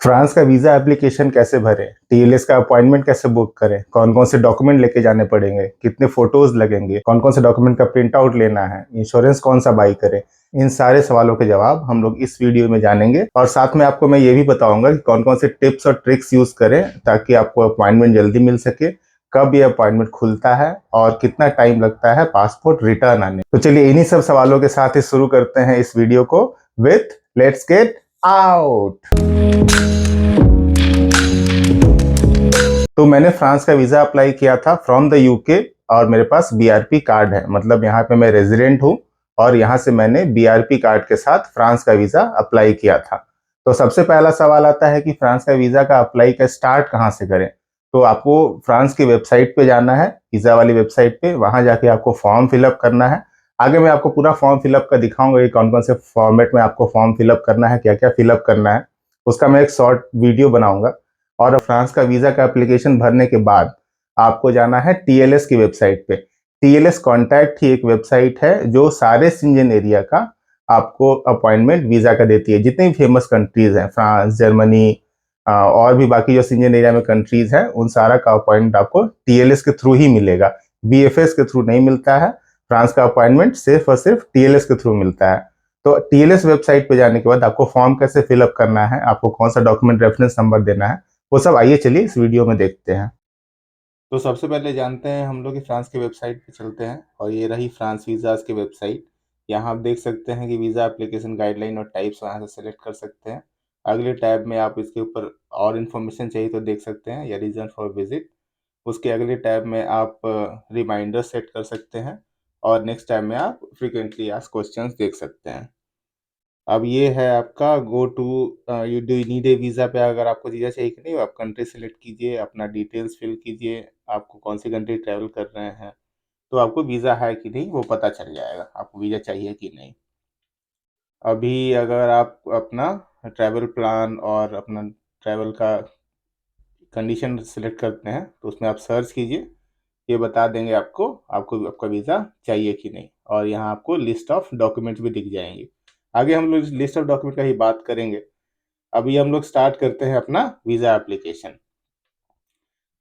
France का visa application कैसे भरें? टीएलएस का अपॉइंटमेंट कैसे बुक करें? कौन-कौन से डॉक्यूमेंट लेके जाने पड़ेंगे? कितने फ़ोटोज़ लगेंगे? कौन-कौन से डॉक्यूमेंट का प्रिंट आउट लेना है? इंश्योरेंस कौन-सा बाय करें? इन सारे सवालों के जवाब हम लोग इस वीडियो में जानेंगे और साथ में आपको मैं ये भी बताऊँगा कि कौन-कौन से टिप्स और ट्रिक्स यूज़ करें ताकि आपको अपॉइंटमेंट जल्दी मिल सके, कब ये अपॉइंटमेंट खुलता है और कितना टाइम लगता है पासपोर्ट रिटर्न आने। तो चलिए इन्हीं सब सवालों के साथ ही शुरू करते हैं इस वीडियो को विथ लेट्स गेट आउट। तो मैंने फ्रांस का वीज़ा अप्लाई किया था फ्रॉम द यूके और मेरे पास बीआरपी कार्ड है, मतलब यहाँ पे मैं रेजिडेंट हूँ और यहाँ से मैंने बीआरपी कार्ड के साथ फ्रांस का वीज़ा अप्लाई किया था। तो सबसे पहला सवाल आता है कि फ्रांस का वीज़ा का अप्लाई का स्टार्ट कहाँ से करें? तो आपको फ्रांस की वेबसाइट पे जाना है, वीज़ा वाली वेबसाइट पे, वहाँ जाके आपको फॉर्म फिलअप करना है। आगे मैं आपको पूरा फॉर्म फिलअप का दिखाऊंगा कि कौन-कौन से फॉर्मेट में आपको फॉर्म फिलअप करना है, क्या-क्या फिलअप करना है। उसका मैं एक शॉर्ट वीडियो बनाऊंगा। और फ्रांस का वीज़ा का एप्लीकेशन भरने के बाद आपको जाना है टीएलएस की वेबसाइट पे। टीएलएस कॉन्टैक्ट ही एक वेबसाइट है जो सारे शेंजन एरिया का आपको अपॉइंटमेंट वीज़ा का देती है। जितनी भी फेमस कंट्रीज़ हैं, फ्रांस, जर्मनी और भी बाकी जो शेंजन एरिया में कंट्रीज़ हैं, उन सारा का अपॉइंटमेंट आपको टीएलएस के थ्रू ही मिलेगा। वीएफएस के थ्रू नहीं मिलता है। फ्रांस का अपॉइंटमेंट सिर्फ और सिर्फ टीएलएस के थ्रू मिलता है। तो टीएलएस वेबसाइट पे जाने के बाद आपको फॉर्म कैसे फिलअप करना है, आपको कौन सा डॉक्यूमेंट रेफरेंस नंबर देना है, वो सब आइए चलिए इस वीडियो में देखते हैं। तो सबसे पहले जानते हैं हम लोग कि फ्रांस की वेबसाइट पे चलते हैं और ये रही फ्रांस वीज़ाज़ की वेबसाइट। यहाँ आप देख सकते हैं कि वीज़ा एप्लीकेशन गाइडलाइन और टाइप्स वहाँ से सेलेक्ट कर सकते हैं। अगले टैब में आप इसके ऊपर और इन्फॉर्मेशन चाहिए तो देख सकते हैं या रीज़न फॉर विज़िट। उसके अगले टैब में आप रिमाइंडर सेट कर सकते हैं और नेक्स्ट टैब में आप फ्रीक्वेंटली आस्क्ड क्वेश्चंस देख सकते हैं। अब ये है आपका go to you do need a visa पे अगर आपको वीज़ा चाहिए कि नहीं, आप कंट्री सेलेक्ट कीजिए, अपना डिटेल्स फिल कीजिए, आपको कौन सी कंट्री ट्रैवल कर रहे हैं, तो आपको वीज़ा है कि नहीं वो पता चल जाएगा, आपको वीज़ा चाहिए कि नहीं। अभी अगर आप अपना ट्रैवल प्लान और अपना ट्रैवल का कंडीशन सेलेक्ट करते हैं, तो उसमें आप सर्च कीजिए, ये बता देंगे आपको, आपको आपका वीज़ा चाहिए कि नहीं और यहाँ आपको लिस्ट ऑफ डॉक्यूमेंट्स भी दिख जाएँगे। आगे हम लोग लिस्ट ऑफ डॉक्यूमेंट का ही बात करेंगे। अभी हम लोग स्टार्ट करते हैं अपना वीज़ा एप्लीकेशन।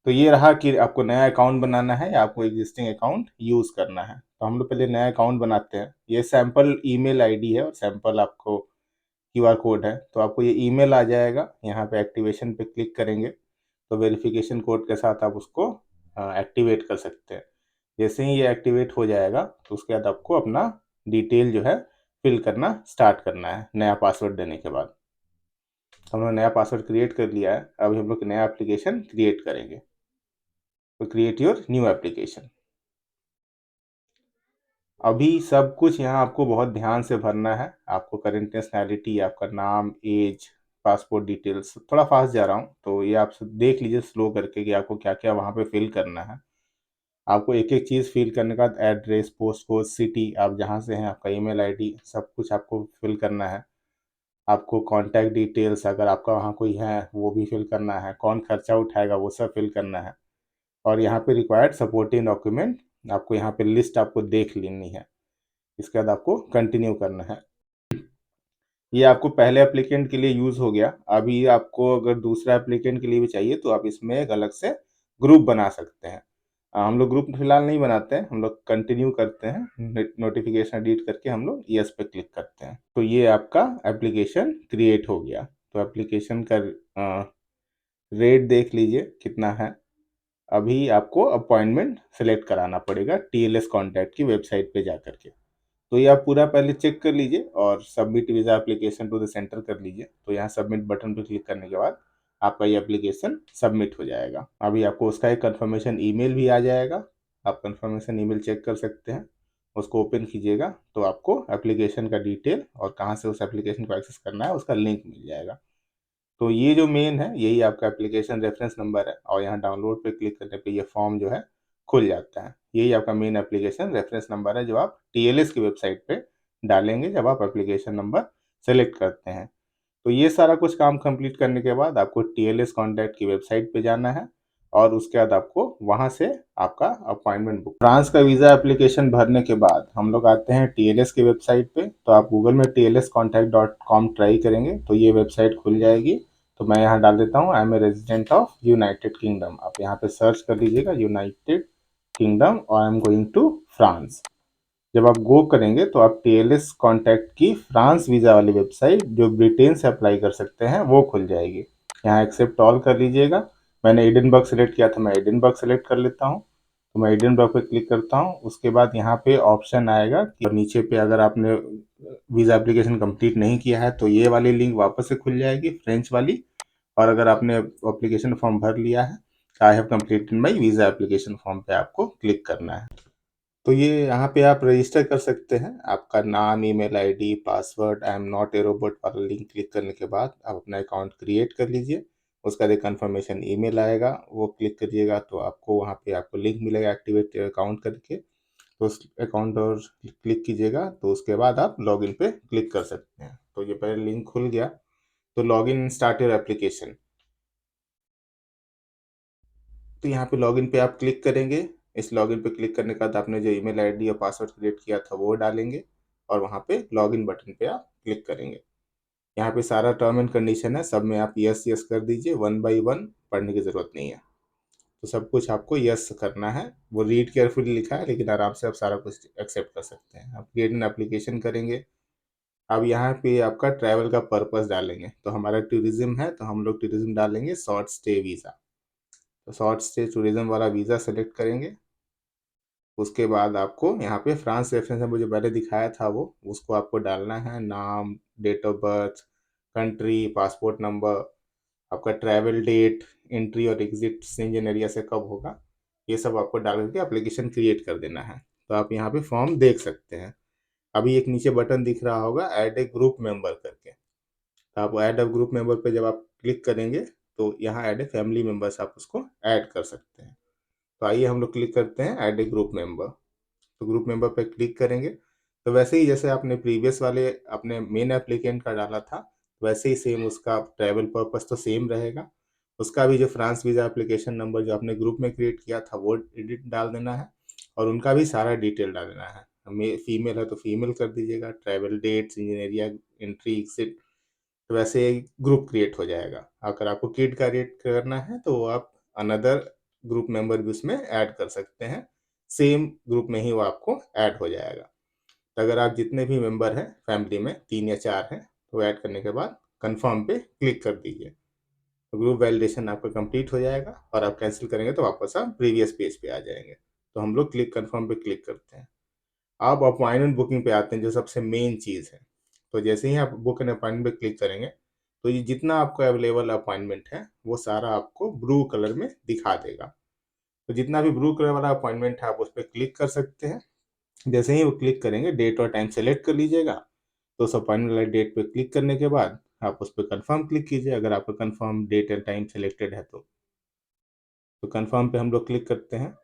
तो ये रहा कि आपको नया अकाउंट बनाना है या आपको एग्जिस्टिंग अकाउंट यूज़ करना है। तो हम लोग पहले नया अकाउंट बनाते हैं। ये सैंपल ईमेल आईडी है और सैंपल आपको क्यूआर कोड है। तो आपको ये ईमेल आ जाएगा, यहाँ पे एक्टिवेशन पे क्लिक करेंगे तो वेरिफिकेशन कोड के साथ आप उसको एक्टिवेट कर सकते हैं। जैसे ही ये एक्टिवेट हो जाएगा तो उसके बाद आपको अपना डिटेल जो है फिल करना स्टार्ट करना है नया पासवर्ड देने के बाद। हम लोग नया पासवर्ड क्रिएट कर लिया है। अभी हम लोग नया एप्लीकेशन क्रिएट करेंगे। तो क्रिएट योर न्यू एप्लीकेशन। अभी सब कुछ यहाँ आपको बहुत ध्यान से भरना है। आपको करेंट नेशनैलिटी, आपका नाम, एज, पासपोर्ट डिटेल्स। थोड़ा फास्ट जा रहा हूँ तो ये आप देख लीजिए स्लो करके कि आपको क्या क्या वहाँ पे फिल करना है। आपको एक एक चीज़ फिल करने के बाद एड्रेस, पोस्ट कोड, सिटी, आप जहाँ से हैं, आपका ईमेल आईडी, सब कुछ आपको फिल करना है। आपको कॉन्टैक्ट डिटेल्स अगर आपका वहाँ कोई है वो भी फिल करना है। कौन खर्चा उठाएगा वो सब फिल करना है। और यहाँ पे रिक्वायर्ड सपोर्टिंग डॉक्यूमेंट आपको यहाँ पे लिस्ट आपको देख लेनी है। इसके बाद आपको कंटिन्यू करना है। ये आपको पहले एप्लीकेंट के लिए यूज़ हो गया। अभी आपको अगर दूसरा एप्लीकेंट के लिए भी चाहिए तो आप इसमें एक अलग से ग्रुप बना सकते हैं। हम लोग ग्रुप फिलहाल नहीं बनाते हैं, हम लोग कंटिन्यू करते हैं। नोटिफिकेशन एडिट करके हम लोग यस पे क्लिक करते हैं। तो ये आपका एप्लीकेशन क्रिएट हो गया। तो एप्लीकेशन का रेट देख लीजिए कितना है। अभी आपको अपॉइंटमेंट सेलेक्ट कराना पड़ेगा टीएलएस कॉन्टैक्ट की वेबसाइट पे जा करके। तो ये आप पूरा पहले चेक कर लीजिए और submit visa application to the centre कर लीजिए। तो यहाँ सबमिट बटन पर क्लिक करने के बाद आपका ये एप्लीकेशन सबमिट हो जाएगा। अभी आपको उसका एक कंफर्मेशन ईमेल भी आ जाएगा। आप कंफर्मेशन ईमेल चेक कर सकते हैं। उसको ओपन कीजिएगा तो आपको एप्लीकेशन का डिटेल और कहाँ से उस एप्लीकेशन को एक्सेस करना है उसका लिंक मिल जाएगा। तो ये जो मेन है यही आपका एप्लीकेशन रेफरेंस नंबर है और यहाँ डाउनलोड पे क्लिक करने पे ये फॉर्म जो है खुल जाता है। यही आपका मेन एप्लीकेशन रेफरेंस नंबर है जो आप टीएलएस की वेबसाइट पे डालेंगे जब आप एप्लीकेशन नंबर सेलेक्ट करते हैं। तो ये सारा कुछ काम कंप्लीट करने के बाद आपको टीएलएस कॉन्टैक्ट की वेबसाइट पे जाना है और उसके बाद आपको वहाँ से आपका अपॉइंटमेंट बुक। फ्रांस का वीज़ा एप्लीकेशन भरने के बाद हम लोग आते हैं टीएलएस की वेबसाइट पे। तो आप गूगल में tls contact.com ट्राई करेंगे तो ये वेबसाइट खुल जाएगी। तो मैं यहाँ डाल देता हूँ I am a resident of United Kingdom. आप यहाँ पे सर्च कर लीजिएगा यूनाइटेड किंगडम और I am going to France. जब आप गो करेंगे तो आप टीएलएस कॉन्टैक्ट की फ्रांस वीज़ा वाली वेबसाइट जो ब्रिटेन से अप्लाई कर सकते हैं वो खुल जाएगी। यहाँ एक्सेप्ट ऑल कर लीजिएगा। मैंने एडिनबर्ग सेलेक्ट किया था, मैं एडिनबर्ग सेलेक्ट कर लेता हूँ। तो मैं एडिनबर्ग पे क्लिक करता हूँ। उसके बाद यहाँ पे ऑप्शन आएगा कि नीचे पे अगर आपने वीज़ा एप्लीकेशन कंप्लीट नहीं किया है तो ये वाली लिंक वापस से खुल जाएगी, फ्रेंच वाली। और अगर आपने एप्लीकेशन फॉर्म भर लिया है, I have completed my visa application form पे आपको क्लिक करना है। तो ये यहाँ पे आप रजिस्टर कर सकते हैं। आपका नाम, email ID, password, I am not a robot वाला लिंक क्लिक करने के बाद आप अपना अकाउंट क्रिएट कर लीजिए। उसका एक कंफर्मेशन ईमेल आएगा, वो क्लिक करिएगा तो आपको वहाँ पे आपको लिंक मिलेगा एक्टिवेट अकाउंट करके। तो उस अकाउंट और क्लिक कीजिएगा तो उसके बाद आप लॉगिन पे क्लिक कर सकते हैं। तो ये पहले लिंक खुल गया, तो लॉगिन स्टार्ट योर एप्लीकेशन। तो यहाँ पे लॉगिन पे आप क्लिक करेंगे। इस लॉगिन पे क्लिक करने के बाद आपने जो ईमेल आईडी और पासवर्ड क्रिएट किया था वो डालेंगे और वहाँ पे लॉगिन बटन पे आप क्लिक करेंगे। यहाँ पे सारा टर्म एंड कंडीशन है, सब में आप यस यस कर दीजिए, वन बाई वन, पढ़ने की ज़रूरत नहीं है। तो सब कुछ आपको यस करना है। वो रीड केयरफुली लिखा है लेकिन आराम से आप सारा कुछ एक्सेप्ट कर सकते हैं। आप क्रिएट एन एप्लीकेशन करेंगे। अब यहाँ पे आपका ट्रैवल का पर्पस डालेंगे। तो हमारा टूरिज्म है तो हम लोग टूरिज्म डालेंगे शॉर्ट स्टे वीज़ा। तो शॉर्ट स्टे टूरिज्म वाला वीज़ा सेलेक्ट करेंगे। उसके बाद आपको यहाँ पे फ्रांस रेफरेंस में मुझे पहले दिखाया था वो, उसको आपको डालना है। नाम, date of birth, country, passport number, आपका ट्रैवल डेट, एंट्री और एग्जिट इंडियन एरिया से कब होगा, ये सब आपको डाल करके एप्लीकेशन क्रिएट कर देना है। तो आप यहाँ पे फॉर्म देख सकते हैं। अभी एक नीचे बटन दिख रहा होगा ऐड ए ग्रुप मेंबर करके। तो आप ऐड अ ग्रुप मेंबर पे जब आप क्लिक करेंगे तो यहाँ ऐड ए फैमिली मेंबर्स आप उसको ऐड कर सकते हैं। तो आइए हम लोग क्लिक करते हैं ऐड ए ग्रुप मेंबर। तो ग्रुप मेंबर पे क्लिक करेंगे तो वैसे ही जैसे आपने प्रीवियस वाले अपने मेन एप्लीकेंट का डाला था वैसे ही सेम उसका ट्रैवल पर्पस तो सेम रहेगा। उसका भी जो फ्रांस वीज़ा एप्लीकेशन नंबर जो आपने ग्रुप में क्रिएट किया था वो एडिट डाल देना है और उनका भी सारा डिटेल डाल देना है। हमें फीमेल है तो फीमेल कर दीजिएगा, travel dates, engineer area, entry exit. तो वैसे ग्रुप क्रिएट हो जाएगा। अगर आपको किड का क्रिएट करना है तो आप अनदर ग्रुप मेंबर भी उसमें ऐड कर सकते हैं। सेम ग्रुप में ही वो आपको ऐड हो जाएगा। तो अगर आप जितने भी मेंबर हैं फैमिली में, 3 या 4 हैं, तो ऐड करने के बाद कंफर्म पे क्लिक कर दीजिए। तो ग्रुप वैलिडेशन आपका कंप्लीट हो जाएगा और आप कैंसिल करेंगे तो वापस आप प्रीवियस पेज पे आ जाएंगे। तो हम लोग क्लिक कंफर्म पे क्लिक करते हैं। आप अपॉइंटमेंट बुकिंग पे आते हैं जो सबसे मेन चीज़ है। तो जैसे ही आप बुक एन अपॉइंटमेंट पे क्लिक करेंगे तो ये जितना आपका अवेलेबल अपॉइंटमेंट है वो सारा आपको ब्लू कलर में दिखा देगा। तो जितना भी ब्लू कलर वाला अपॉइंटमेंट है आप उस पर क्लिक कर सकते हैं। जैसे ही वो क्लिक करेंगे डेट और टाइम सेलेक्ट कर लीजिएगा। तो उस अपॉइंटमेंट वाले डेट पे क्लिक करने के बाद आप उस पर कंफर्म क्लिक कीजिए अगर आपका confirm date and time selected है तो कंफर्म पे हम लोग क्लिक करते हैं।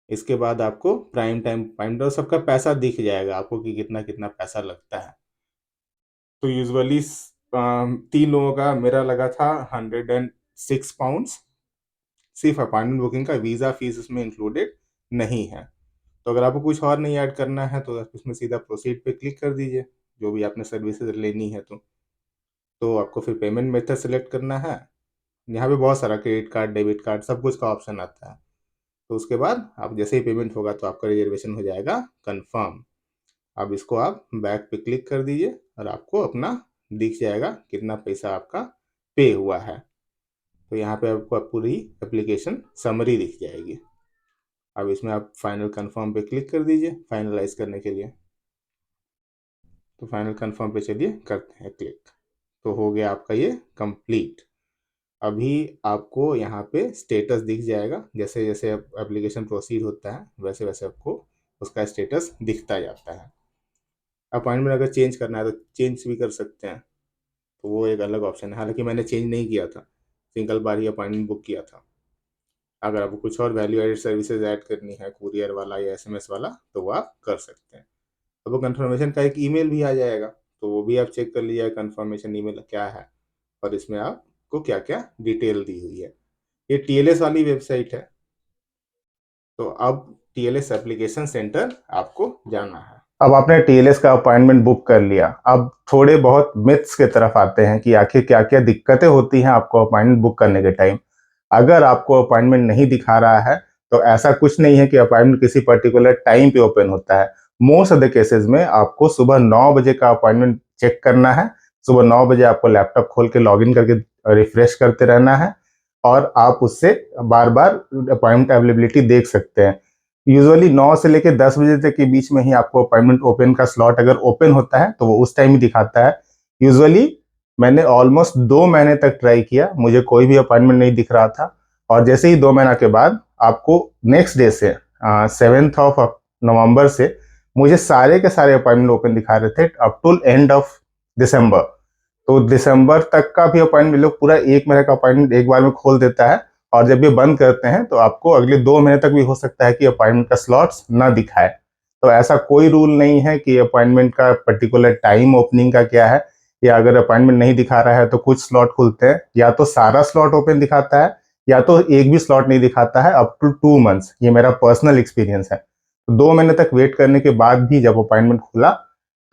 इसके बाद आपको प्राइम टाइम सबका पैसा दिख जाएगा आपको कि कितना कितना पैसा लगता है। तो यूजुअली 3 लोगों का मेरा लगा था 106 पाउंड्स। सिर्फ अपॉइंटमेंट बुकिंग का, वीज़ा फीस उसमें इंक्लूडेड नहीं है। तो अगर आपको कुछ और नहीं ऐड करना है तो आप इसमें सीधा प्रोसीड पे क्लिक कर दीजिए जो भी आपने सर्विसेज लेनी है। तो आपको फिर पेमेंट मेथड सेलेक्ट करना है। यहाँ पे बहुत सारा क्रेडिट कार्ड, डेबिट कार्ड, सब कुछ का ऑप्शन आता है। तो उसके बाद आप जैसे ही पेमेंट होगा तो आपका रिजर्वेशन हो जाएगा कंफर्म। अब इसको आप बैक पे क्लिक कर दीजिए और आपको अपना दिख जाएगा कितना पैसा आपका पे हुआ है। तो यहाँ पे आपको पूरी एप्लीकेशन समरी दिख जाएगी। अब इसमें आप फाइनल कंफर्म पे क्लिक कर दीजिए फाइनलाइज करने के लिए। तो फाइनल कंफर्म पे चलिए करते हैं क्लिक। तो हो गया आपका ये कंप्लीट। अभी आपको यहाँ पे स्टेटस दिख जाएगा। जैसे जैसे एप्लीकेशन प्रोसीड होता है वैसे वैसे आपको उसका स्टेटस दिखता जाता है। अपॉइंटमेंट अगर चेंज करना है तो चेंज भी कर सकते हैं। तो वो एक अलग ऑप्शन है। हालांकि मैंने चेंज नहीं किया था, सिंगल बार ही अपॉइंटमेंट बुक किया था। अगर आपको कुछ और वैल्यू एडेड सर्विसेज ऐड करनी है, कुरियर वाला या एसएमएस वाला, तो वो आप कर सकते हैं। अब वो कंफर्मेशन का एक ईमेल भी आ जाएगा तो वो भी आप चेक कर लीजिए कंफर्मेशन ईमेल क्या है और इसमें आपको क्या क्या डिटेल दी हुई है। ये टीएलएस वाली वेबसाइट है। तो अब टीएलएस एप्लीकेशन सेंटर आपको जाना है। अब आपने टीएलएस का अपॉइंटमेंट बुक कर लिया, अब थोड़े बहुत मिथ्स की तरफ आते हैं कि आखिर क्या क्या दिक्कतें होती हैं आपको अपॉइंटमेंट बुक करने के टाइम। अगर आपको अपॉइंटमेंट नहीं दिखा रहा है तो ऐसा कुछ नहीं है कि अपॉइंटमेंट किसी पर्टिकुलर टाइम पे ओपन होता है। मोस्ट ऑफ द केसेस में आपको सुबह 9 बजे का अपॉइंटमेंट चेक करना है। सुबह 9 बजे आपको लैपटॉप खोल के लॉगिन करके रिफ्रेश करते रहना है और आप उससे बार बार अपॉइंटमेंट अवेलेबिलिटी देख सकते हैं। यूजुअली 9 से लेकर 10 बजे तक के बीच में ही आपको अपॉइंटमेंट ओपन का स्लॉट अगर ओपन होता है तो वो उस टाइम ही दिखाता है। यूजुअली मैंने ऑलमोस्ट 2 महीने तक ट्राई किया, मुझे कोई भी अपॉइंटमेंट नहीं दिख रहा था। और जैसे ही 2 महीना के बाद आपको नेक्स्ट डे से 7 नवंबर से मुझे सारे के सारे अपॉइंटमेंट ओपन दिखा रहे थे up to end of December. तो दिसंबर तक का भी अपॉइंटमेंट, लोग पूरा 1 महीने का अपॉइंटमेंट एक बार में खोल देता है और जब ये बंद करते हैं तो आपको अगले 2 महीने तक भी हो सकता है कि अपॉइंटमेंट का स्लॉट्स ना दिखाए। तो ऐसा कोई रूल नहीं है कि अपॉइंटमेंट का पर्टिकुलर टाइम ओपनिंग का क्या है, या अगर अपॉइंटमेंट नहीं दिखा रहा है तो कुछ स्लॉट खुलते हैं, या तो सारा स्लॉट ओपन दिखाता है या तो एक भी स्लॉट नहीं दिखाता है अप टू 2 मंथ्स। ये मेरा पर्सनल एक्सपीरियंस है। तो 2 महीने तक वेट करने के बाद भी जब अपॉइंटमेंट खुला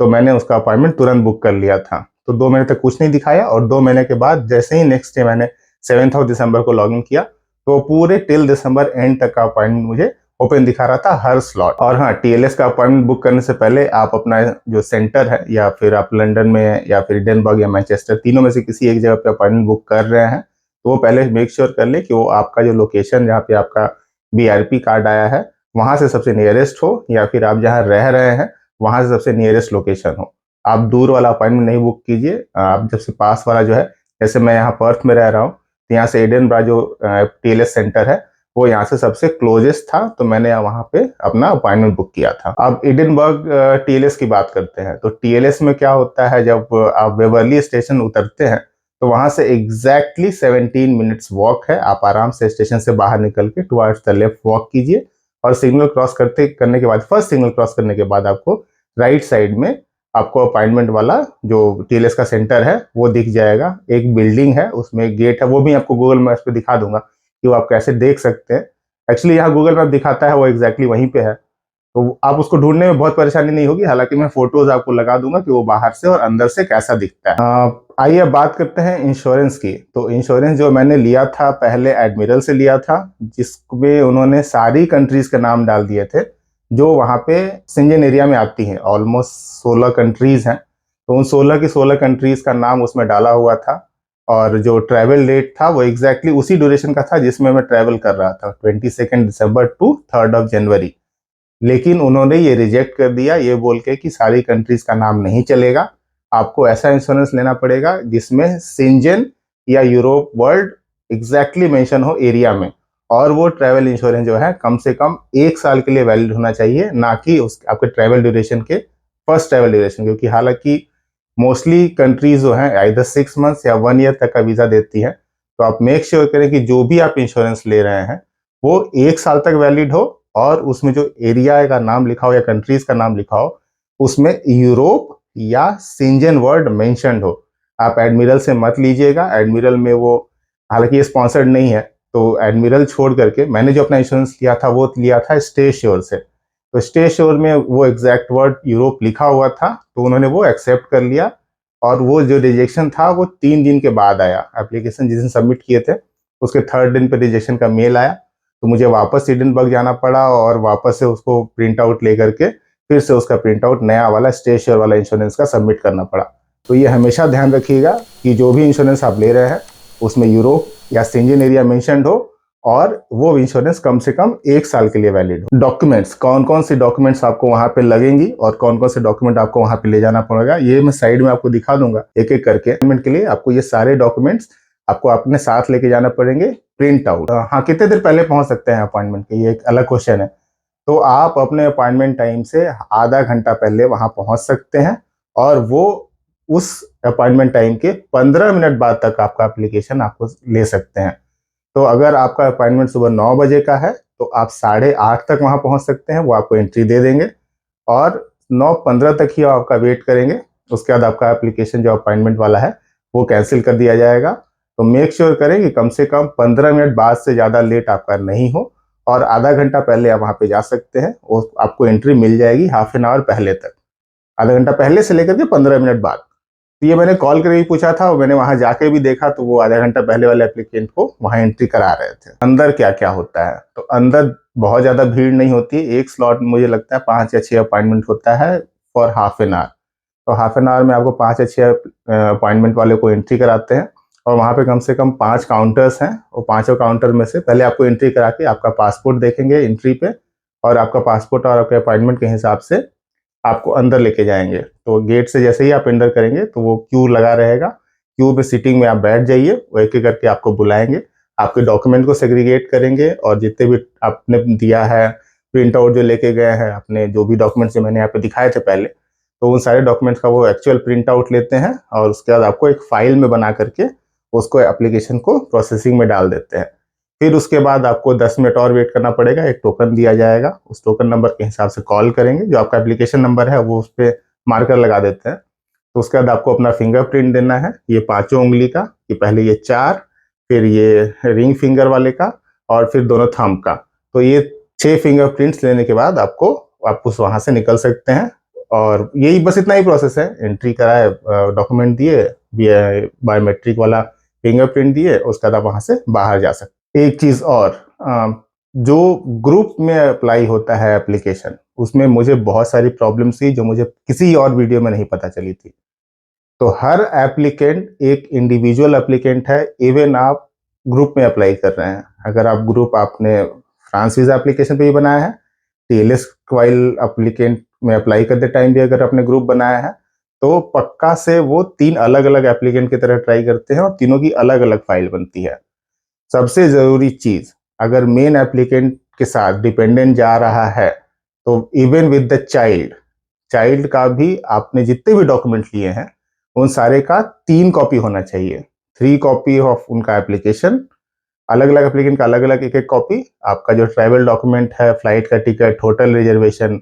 तो मैंने उसका अपॉइंटमेंट तुरंत बुक कर लिया था। तो 2 महीने तक कुछ नहीं दिखाया और 2 महीने के बाद जैसे ही नेक्स्ट डे मैंने 7 दिसंबर को लॉग इन किया तो पूरे टिल दिसंबर एंड तक का अपॉइंटमेंट मुझे ओपन दिखा रहा था हर स्लॉट। और हाँ, टीएलएस का अपॉइंटमेंट बुक करने से पहले आप अपना जो सेंटर है, या फिर आप लंदन में या फिर एडिनबर्ग या मैनचेस्टर, तीनों में से किसी एक जगह पे अपॉइंटमेंट बुक कर रहे हैं तो वो पहले मेक श्योर कर ले कि वो आपका जो लोकेशन जहाँ पे आपका बीआरपी कार्ड आया है वहां से सबसे नियरेस्ट हो, या फिर आप जहाँ रह रहे हैं वहां से सबसे नियरेस्ट लोकेशन हो। आप दूर वाला अपॉइंटमेंट नहीं बुक कीजिए, आप जब से पास वाला जो है, जैसे मैं यहाँ पर्थ में रह रहा हूँ तो यहाँ से एडिनबर्ग जो टीएलएस सेंटर है वो यहाँ से सबसे क्लोजेस्ट था, तो मैंने वहां पे अपना अपॉइंटमेंट बुक किया था। अब एडिनबर्ग टीएलएस की बात करते हैं तो टीएलएस में क्या होता है, जब आप वेवरली स्टेशन उतरते हैं तो वहां से एग्जैक्टली 17 मिनट्स वॉक है। आप आराम से स्टेशन से बाहर निकल के टुवर्ड्स द लेफ्ट वॉक कीजिए और सिग्नल क्रॉस करने के बाद, फर्स्ट सिग्नल क्रॉस करने के बाद आपको राइट साइड में आपको अपॉइंटमेंट वाला जो टीएलएस का सेंटर है वो दिख जाएगा। एक बिल्डिंग है, उसमें एक गेट है, वो भी आपको गूगल मैप्स पे दिखा दूंगा कि वो आप कैसे देख सकते हैं। एक्चुअली यहाँ गूगल मैप दिखाता है वो एग्जैक्टली वहीं पे है, तो आप उसको ढूंढने में बहुत परेशानी नहीं होगी। हालांकि मैं फोटोज आपको लगा दूंगा कि वो बाहर से और अंदर से कैसा दिखता है। आइए अब बात करते हैं इंश्योरेंस की। तो इंश्योरेंस जो मैंने लिया था पहले एडमिरल से लिया था, जिसमें उन्होंने सारी कंट्रीज के नाम डाल दिए थे जो वहाँ पे सिंजन एरिया में आती हैं। ऑलमोस्ट 16 कंट्रीज हैं, तो उन 16 की 16 कंट्रीज का नाम उसमें डाला हुआ था। और जो ट्रैवल डेट था वो एग्जैक्टली उसी ड्यूरेशन का था जिसमें मैं ट्रैवल कर रहा था, 22 दिसंबर टू 3 जनवरी। लेकिन उन्होंने ये रिजेक्ट कर दिया, ये बोल के कि सारी कंट्रीज का नाम नहीं चलेगा, आपको ऐसा इंश्योरेंस लेना पड़ेगा जिसमें सिंजन या यूरोप वर्ल्ड एग्जैक्टली मेंशन हो एरिया में। और वो ट्रैवल इंश्योरेंस जो है कम से कम 1 साल के लिए वैलिड होना चाहिए, ना कि उस आपके ट्रैवल ड्यूरेशन के फर्स्ट ट्रैवल ड्यूरेशन। क्योंकि हालांकि मोस्टली कंट्रीज जो है आइदर 6 मंथ्स या 1 ईयर तक का वीजा देती है, तो आप मेक श्योर करें कि जो भी आप इंश्योरेंस ले रहे हैं वो 1 साल तक वैलिड हो और उसमें जो एरिया का नाम लिखा हो या कंट्रीज का नाम लिखा हो उसमें यूरोप या सिंजन वर्ड मेंशन्ड हो। आप एडमिरल से मत लीजिएगा, एडमिरल में वो, हालांकि ये स्पॉन्सर्ड नहीं है, तो एडमिरल छोड़ करके मैंने जो अपना इंश्योरेंस लिया था वो लिया था स्टे श्योर से। तो स्टे श्योर में वो एग्जैक्ट वर्ड यूरोप लिखा हुआ था, तो उन्होंने वो एक्सेप्ट कर लिया। और वो जो रिजेक्शन था वो 3 दिन के बाद आया। एप्लीकेशन जिस दिन सबमिट किए थे उसके 3rd दिन पर रिजेक्शन का मेल आया, तो मुझे वापस एडिनबर्ग जाना पड़ा और वापस से उसको प्रिंट आउट लेकर के फिर से उसका प्रिंट आउट नया वाला स्टे श्योर वाला इंश्योरेंस का सबमिट करना पड़ा। तो ये हमेशा ध्यान रखिएगा कि जो भी इंश्योरेंस आप ले रहे हैं उसमें यूरोप या सिंजन एरिया मेंशन्ड हो और वो इंश्योरेंस कम से कम 1 साल के लिए वैलिड हो। डॉक्यूमेंट्स, कौन कौन सी डॉक्यूमेंट्स आपको वहां पे लगेंगी और कौन कौन से डॉक्यूमेंट आपको वहां पे ले जाना पड़ेगा, ये मैं साइड में आपको दिखा दूंगा एक एक करके। अपॉइंटमेंट के लिए आपको ये सारे डॉक्यूमेंट्स आपको अपने साथ लेके जाना पड़ेंगे, प्रिंट आउट। हाँ, कितने देर पहले पहुंच सकते हैं अपॉइंटमेंट के, ये एक अलग क्वेश्चन है। तो आप अपने अपॉइंटमेंट टाइम से आधा घंटा पहले वहां पहुंच सकते हैं और वो उस अपॉइंटमेंट टाइम के 15 मिनट बाद तक आपका एप्लीकेशन आपको ले सकते हैं। तो अगर आपका अपॉइंटमेंट सुबह 9 बजे का है तो आप 8:30 तक वहां पहुंच सकते हैं, वो आपको एंट्री दे देंगे और 9:15 तक ही आपका वेट करेंगे। उसके बाद आपका एप्लीकेशन जो अपॉइंटमेंट वाला है वो कैंसिल कर दिया जाएगा। तो मेक श्योर करें कि कम से कम 15 मिनट बाद से ज़्यादा लेट आपका नहीं हो और आधा घंटा पहले आप वहाँ पे जा सकते हैं, वो आपको एंट्री मिल जाएगी हाफ एन आवर पहले तक, आधा घंटा पहले से लेकर के 15 मिनट बाद। तो ये मैंने कॉल करके भी पूछा था और मैंने वहां जाके भी देखा, तो वो आधा घंटा पहले वाले एप्लीकेंट को वहां एंट्री करा रहे थे। अंदर क्या क्या होता है, तो अंदर बहुत ज्यादा भीड़ नहीं होती है। एक स्लॉट मुझे लगता है 5 या 6 अपॉइंटमेंट होता है फॉर हाफ एन आवर। तो हाफ एन आवर में आपको 5 या 6 अपॉइंटमेंट वाले को एंट्री कराते हैं, और वहाँ पे कम से कम 5 काउंटर्स हैं, और 5 काउंटर में से पहले आपको एंट्री करा के आपका पासपोर्ट देखेंगे एंट्री पे, और आपका पासपोर्ट और आपके अपॉइंटमेंट के हिसाब से आपको अंदर लेके जाएंगे। तो गेट से जैसे ही आप एंटर करेंगे तो वो क्यू लगा रहेगा, क्यू पे सीटिंग में आप बैठ जाइए, वो एक एक करके आपको बुलाएंगे, आपके डॉक्यूमेंट को सेग्रीगेट करेंगे, और जितने भी आपने दिया है प्रिंट आउट जो लेके गए हैं, अपने जो भी डॉक्यूमेंट्स जो मैंने यहाँ पे दिखाए थे पहले, तो उन सारे डॉक्यूमेंट्स का वो एक्चुअल प्रिंट आउट लेते हैं, और उसके बाद आपको एक फाइल में बना करके उसको एप्लीकेशन को प्रोसेसिंग में डाल देते हैं। फिर उसके बाद आपको 10 मिनट और वेट करना पड़ेगा, एक टोकन दिया जाएगा, उस टोकन नंबर के हिसाब से कॉल करेंगे, जो आपका एप्लीकेशन नंबर है वो उस पर मार्कर लगा देते हैं। तो उसके बाद आपको अपना फिंगरप्रिंट देना है, ये 5 उंगली का, कि पहले ये 4, फिर ये रिंग फिंगर वाले का, और फिर दोनों थंब का। तो ये 6 फिंगरप्रिंट्स लेने के बाद आप उस वहां से निकल सकते हैं। और यही बस इतना ही प्रोसेस है, एंट्री कराए, डॉक्यूमेंट दिए, बायोमेट्रिक वाला फिंगरप्रिंट दिए, उसके बाद आप वहां से बाहर जा सकते हैं। एक चीज और, जो ग्रुप में अप्लाई होता है एप्लीकेशन, उसमें मुझे बहुत सारी प्रॉब्लम्स थी जो मुझे किसी और वीडियो में नहीं पता चली थी। तो हर एप्लीकेंट एक इंडिविजुअल एप्लीकेंट है, इवन आप ग्रुप में अप्लाई कर रहे हैं। अगर आप ग्रुप आपने फ्रांस वीजा एप्लीकेशन पे भी बनाया है, टीएलएस क्वाइल एप्लीकेंट में अप्लाई करते टाइम भी अगर आपने ग्रुप बनाया है, तो पक्का से वो 3 अलग अलग एप्लीकेंट की तरह ट्राई करते हैं, और तीनों की अलग अलग फाइल बनती है। सबसे जरूरी चीज, अगर मेन एप्लीकेंट के साथ डिपेंडेंट जा रहा है, तो even with the child, child का भी आपने जितने भी डॉक्यूमेंट लिए हैं उन सारे का 3 कॉपी होना चाहिए। 3 कॉपी ऑफ उनका एप्लीकेशन, अलग अलग एप्लीकेंट का अलग अलग एक एक कॉपी, आपका जो ट्रैवल डॉक्यूमेंट है, फ्लाइट का टिकट, होटल रिजर्वेशन,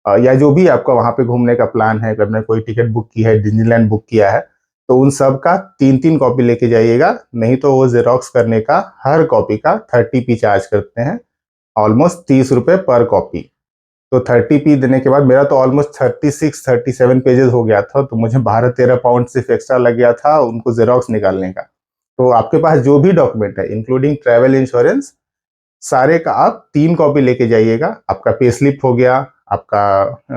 या जो भी आपका वहां पे घूमने का प्लान है, अगर आपने कोई टिकट बुक की है, डिज्नीलैंड बुक किया है, तो उन सब का 3-3 कॉपी लेके जाइएगा। नहीं तो वो जेरोक्स करने का हर कॉपी का 30p चार्ज करते हैं, ऑलमोस्ट 30 रुपए पर कॉपी। तो 30p देने के बाद मेरा तो ऑलमोस्ट 36-37 पेजेस हो गया था, तो मुझे 12-13 पाउंड सिर्फ एक्स्ट्रा लग गया था उनको जेरोक्स निकालने का। तो आपके पास जो भी डॉक्यूमेंट है, इंक्लूडिंग ट्रैवल इंश्योरेंस, सारे का आप 3 कॉपी लेके जाइएगा। आपका पे स्लिप हो गया, आपका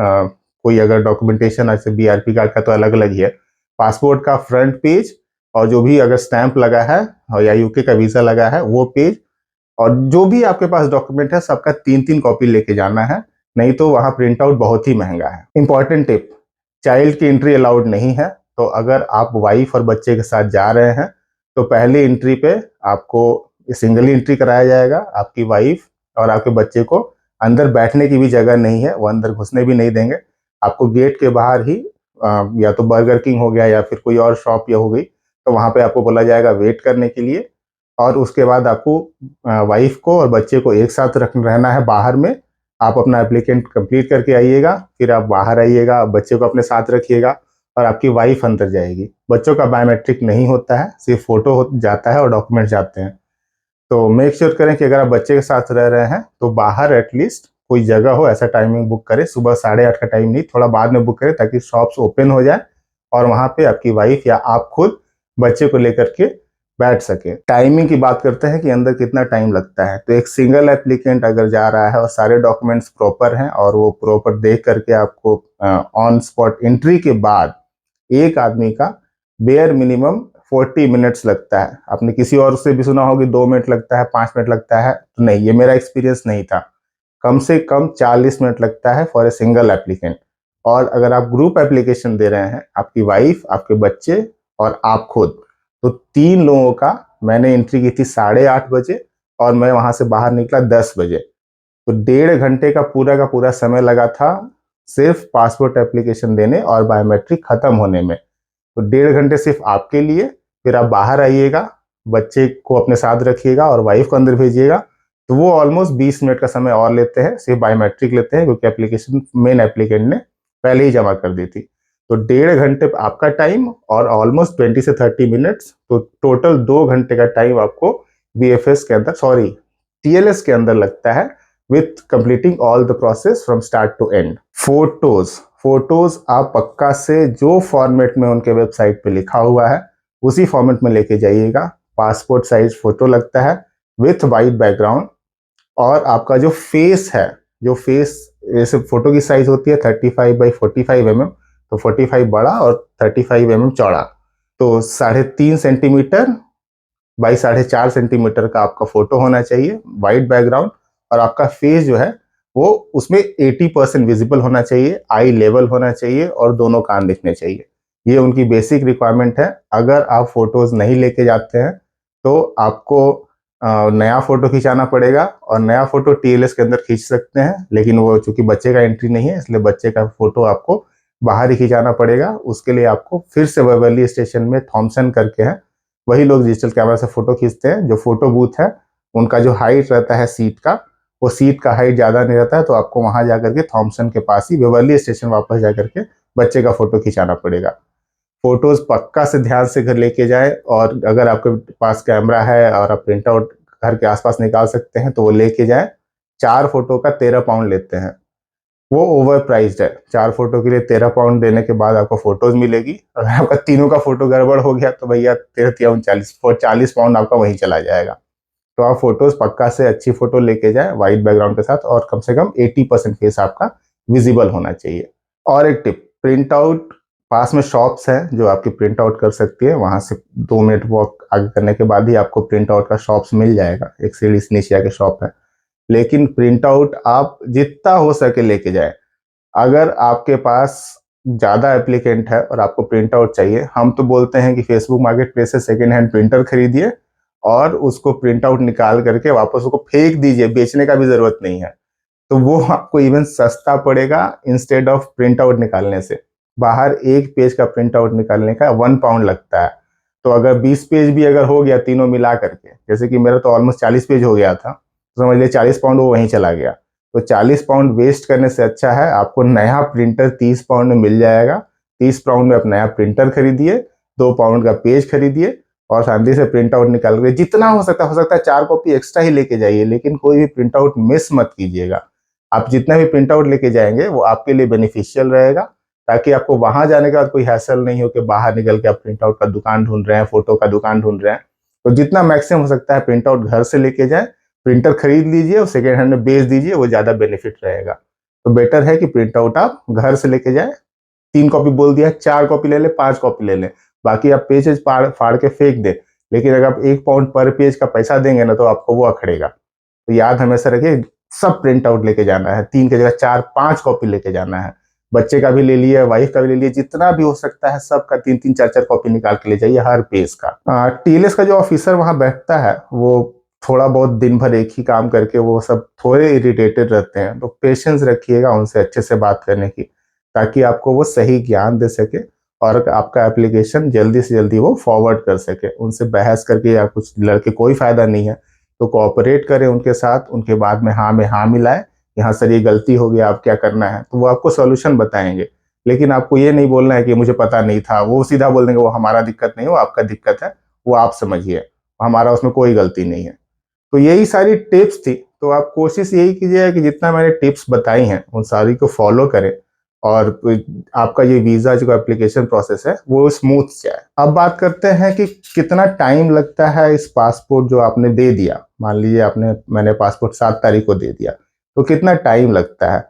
कोई अगर डॉक्यूमेंटेशन ऐसे बीआरपी कार्ड का तो अलग अलग ही है, पासपोर्ट का फ्रंट पेज, और जो भी अगर स्टैंप लगा है या यूके का वीजा लगा है वो पेज, और जो भी आपके पास डॉक्यूमेंट है सबका 3-3 कॉपी लेके जाना है। नहीं तो वहां प्रिंट आउट बहुत ही महंगा है। इंपॉर्टेंट टिप, चाइल्ड की एंट्री अलाउड नहीं है। तो अगर आप वाइफ और बच्चे के साथ जा रहे हैं, तो पहली एंट्री पे आपको सिंगल एंट्री कराया जाएगा। आपकी वाइफ और आपके बच्चे को अंदर बैठने की भी जगह नहीं है, वो अंदर घुसने भी नहीं देंगे। आपको गेट के बाहर ही या तो बर्गर किंग हो गया या फिर कोई और शॉप या हो गई, तो वहां पे आपको बोला जाएगा वेट करने के लिए। और उसके बाद आपको वाइफ को और बच्चे को एक साथ रहना है बाहर में। आप अपना एप्लीकेंट कंप्लीट करके आइएगा, फिर आप बाहर आइएगा, बच्चे को अपने साथ रखिएगा, और आपकी वाइफ अंदर जाएगी। बच्चों का बायोमेट्रिक नहीं होता है, सिर्फ फोटो जाता है और डॉक्यूमेंट जाते हैं। तो मेक श्योर करें कि अगर आप बच्चे के साथ रह रहे हैं तो बाहर एटलीस्ट कोई जगह हो, ऐसा टाइमिंग बुक करें, सुबह 8:30 का टाइम नहीं, थोड़ा बाद में बुक करें, ताकि शॉप्स ओपन हो जाए और वहां पे आपकी वाइफ या आप खुद बच्चे को लेकर के बैठ सके। टाइमिंग की बात करते हैं कि अंदर कितना टाइम लगता है। तो एक सिंगल एप्लीकेंट अगर जा रहा है और सारे डॉक्यूमेंट्स प्रॉपर हैं और वो प्रॉपर देख करके आपको ऑन स्पॉट एंट्री के बाद एक आदमी का बेयर मिनिमम 40 मिनट्स लगता है। आपने किसी और से भी सुना होगा 2 मिनट लगता है, 5 मिनट लगता है, तो नहीं, ये मेरा एक्सपीरियंस नहीं था। कम से कम 40 मिनट लगता है फॉर ए सिंगल एप्लीकेंट। और अगर आप ग्रुप एप्लीकेशन दे रहे हैं, आपकी वाइफ, आपके बच्चे और आप खुद, तो 3 लोगों का मैंने एंट्री की थी 8:30 बजे, और मैं वहां से बाहर निकला 10 बजे। तो 1.5 घंटे का पूरा समय लगा था सिर्फ पासपोर्ट एप्लीकेशन देने और बायोमेट्रिक खत्म होने में। तो 1.5 घंटे सिर्फ आपके लिए। फिर आप बाहर आइएगा, बच्चे को अपने साथ रखिएगा और वाइफ को अंदर भेजिएगा। तो वो ऑलमोस्ट 20 मिनट का समय और लेते हैं, सिर्फ बायोमेट्रिक लेते हैं, क्योंकि एप्लीकेशन मेन एप्लीकेंट ने पहले ही जमा कर दी थी। तो 1.5 घंटे आपका टाइम और ऑलमोस्ट 20 से 30 मिनट्स, तो टोटल 2 घंटे का टाइम आपको बीएफएस के अंदर, सॉरी TLS के अंदर लगता है with completing all the process from start to end. Photos आप पक्का से जो फॉर्मेट में उनके वेबसाइट पे लिखा हुआ है उसी फॉर्मेट में लेके जाइएगा। पासपोर्ट साइज फोटो लगता है विथ वाइट बैकग्राउंड, और आपका जो फेस है, जो फेस जैसे फोटो की साइज होती है 35x45 mm, तो 45 बड़ा और 35 mm चौड़ा, तो 3.5 सेंटीमीटर बाई 4.5 सेंटीमीटर का आपका फोटो होना चाहिए, वाइट बैकग्राउंड, और आपका फेस जो है वो उसमें 80% विजिबल होना चाहिए, आई लेवल होना चाहिए और दोनों कान दिखने चाहिए। ये उनकी बेसिक रिक्वायरमेंट है। अगर आप फोटोज नहीं लेके जाते हैं तो आपको नया फोटो खिंचाना पड़ेगा, और नया फोटो TLS के अंदर खींच सकते हैं, लेकिन वो चूंकि बच्चे का एंट्री नहीं है इसलिए बच्चे का फोटो आपको बाहर ही खिंचाना पड़ेगा। उसके लिए आपको फिर से वेवरली स्टेशन में थॉमसन करके है, वही लोग डिजिटल कैमरा से फोटो खींचते हैं। जो फोटो बूथ है उनका जो हाइट रहता है सीट का, वो सीट का हाइट ज्यादा नहीं रहता है, तो आपको वहां जाकर के थॉमसन के पास ही वेवरली स्टेशन वापस जाकर के बच्चे का फोटो खिंचाना पड़ेगा। फोटोज पक्का से ध्यान से घर लेके जाए, और अगर आपके पास कैमरा है और आप प्रिंट आउट घर के आसपास निकाल सकते हैं तो वो लेके जाए। 4 फोटो का 13 पाउंड लेते हैं, वो ओवर प्राइस्ड है। 4 फोटो के लिए 13 पाउंड देने के बाद आपको फोटोज मिलेगी। अगर आपका तीनों का फोटो गड़बड़ हो गया तो भैया 40 पाउंड आपका वहीं चला जाएगा। तो आप फोटोज पक्का से अच्छी फोटो लेके जाए वाइट बैकग्राउंड के साथ, और कम से कम 80% फेस आपका विजिबल होना चाहिए। और एक टिप, प्रिंट आउट पास में शॉप्स हैं जो आपकी प्रिंट आउट कर सकती है, वहां से 2 मिनट वॉक आगे करने के बाद ही आपको प्रिंट आउट का शॉप्स मिल जाएगा। एक सीढ़ी से नीचे आके शॉप है, लेकिन प्रिंट आउट आप जितना हो सके लेके जाए। अगर आपके पास ज्यादा एप्लीकेंट है और आपको प्रिंट आउट चाहिए, हम तो बोलते हैं कि फेसबुक मार्केट प्लेस से सेकेंड हैंड प्रिंटर खरीदिए और उसको प्रिंट आउट निकाल करके वापस उसको फेंक दीजिए, बेचने का भी जरूरत नहीं है। तो वो आपको इवन सस्ता पड़ेगा इंस्टेड ऑफ प्रिंट आउट निकालने से। बाहर एक पेज का प्रिंट आउट निकालने का 1 पाउंड लगता है, तो अगर 20 पेज भी अगर हो गया तीनों मिला करके, जैसे कि मेरा तो ऑलमोस्ट 40 पेज हो गया था, तो समझ लिया 40 पाउंड वो वहीं चला गया। तो 40 पाउंड वेस्ट करने से अच्छा है आपको नया प्रिंटर 30 पाउंड में मिल जाएगा। 30 पाउंड में आप नया प्रिंटर खरीदिए, 2 पाउंड का पेज खरीदिए, और शांति से प्रिंट आउट निकाल के जितना हो सकता है 4 कॉपी एक्स्ट्रा ही लेके जाइए, लेकिन कोई भी प्रिंट आउट मिस मत कीजिएगा। आप जितना भी प्रिंट आउट लेके जाएंगे वो आपके लिए बेनिफिशियल रहेगा, ताकि आपको वहां जाने के बाद कोई हैसल नहीं हो कि बाहर निकल के आप प्रिंट आउट का दुकान ढूंढ रहे हैं, फोटो का दुकान ढूंढ रहे हैं। तो जितना मैक्सिमम हो सकता है प्रिंट आउट घर से लेके जाए, प्रिंटर खरीद लीजिए और सेकेंड हैंड में बेच दीजिए, वो ज्यादा बेनिफिट रहेगा। तो बेटर है कि प्रिंट आउट आप घर से लेके जाए। 3 कॉपी बोल दिया, 4 कॉपी ले ले, 5 कॉपी ले ले, बाकी आप पेज फाड़ के फेंक दे, लेकिन अगर आप 1 पाउंड पर पेज का पैसा देंगे ना तो आपको वो अखड़ेगा। तो याद हमेशा रखिए, सब प्रिंट आउट लेके जाना है, 3 की जगह 4-5 कॉपी लेके जाना है। बच्चे का भी ले लिए, वाइफ का भी ले लिए, जितना भी हो सकता है सबका 3-3 4-4 कॉपी निकाल के ले जाइए हर पेज का। TLS का जो ऑफिसर वहां बैठता है वो थोड़ा बहुत दिन भर एक ही काम करके वो सब थोड़े इरिटेटेड रहते हैं, तो पेशेंस रखिएगा उनसे अच्छे से बात करने की, ताकि आपको वो सही ज्ञान दे सके और आपका एप्लीकेशन जल्दी से जल्दी वो फॉरवर्ड कर सके। उनसे बहस करके या कुछ लड़के कोई फायदा नहीं है, तो कोऑपरेट करें उनके साथ, उनके बाद में हाँ मिलाएं कि हाँ सर ये गलती हो गया, आप क्या करना है, तो वो आपको सॉल्यूशन बताएंगे। लेकिन आपको ये नहीं बोलना है कि मुझे पता नहीं था, वो सीधा बोल देंगे वो हमारा दिक्कत नहीं, वो आपका दिक्कत है, वो आप समझिए, हमारा उसमें कोई गलती नहीं है। तो यही सारी टिप्स थी। तो आप कोशिश यही कीजिए कि जितना मैंने टिप्स बताई हैं उन सारी को फॉलो करें, और आपका ये वीजा जो एप्लीकेशन प्रोसेस है वो स्मूथ जाए। अब बात करते हैं कि कितना टाइम लगता है इस पासपोर्ट जो आपने दे दिया। मान लीजिए मैंने पासपोर्ट 7 तारीख को दे दिया, तो कितना टाइम लगता है।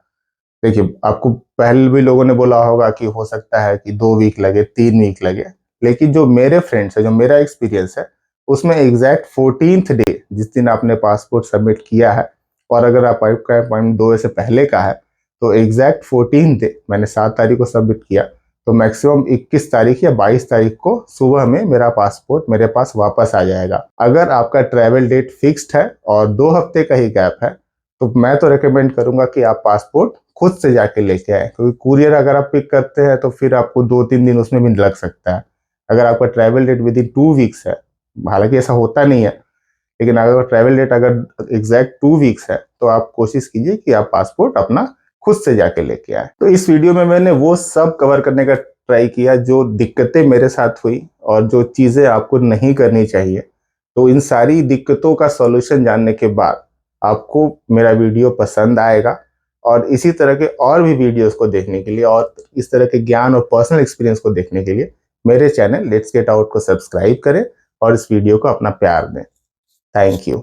देखिए, आपको पहले भी लोगों ने बोला होगा कि हो सकता है कि 2 वीक लगे, 3 वीक लगे, लेकिन जो मेरे फ्रेंड्स है, जो मेरा एक्सपीरियंस है, उसमें एग्जैक्ट 14th डे जिस दिन आपने पासपोर्ट सबमिट किया है, और अगर आपका अपॉइंटमेंट 2 से पहले का है तो एग्जैक्ट 14th डे, मैंने 7 तारीख को सबमिट किया, तो मैक्सिमम 21 तारीख या 22 तारीख को सुबह में मेरा पासपोर्ट मेरे पास वापस आ जाएगा। अगर आपका ट्रैवल डेट फिक्स्ड है और 2 हफ्ते का ही गैप है, तो मैं तो रिकमेंड करूंगा कि आप पासपोर्ट खुद से जाके लेके आए, क्योंकि कुरियर अगर आप पिक करते हैं तो फिर आपको 2-3 दिन उसमें भी लग सकता है। अगर आपका travel date within 2 weeks है, हालांकि ऐसा होता नहीं है, लेकिन अगर ट्रैवल डेट अगर एग्जैक्ट 2 वीक्स है, तो आप कोशिश कीजिए कि आप पासपोर्ट अपना खुद से जाके लेके आए। तो इस वीडियो में मैंने वो सब कवर करने का ट्राई किया जो दिक्कतें मेरे साथ हुई और जो चीजें आपको नहीं करनी चाहिए। तो इन सारी दिक्कतों का सॉल्यूशन जानने के बाद आपको मेरा वीडियो पसंद आएगा। और इसी तरह के और भी वीडियोस को देखने के लिए और इस तरह के ज्ञान और पर्सनल एक्सपीरियंस को देखने के लिए मेरे चैनल लेट्स गेट आउट को सब्सक्राइब करें और इस वीडियो को अपना प्यार दें। Thank you.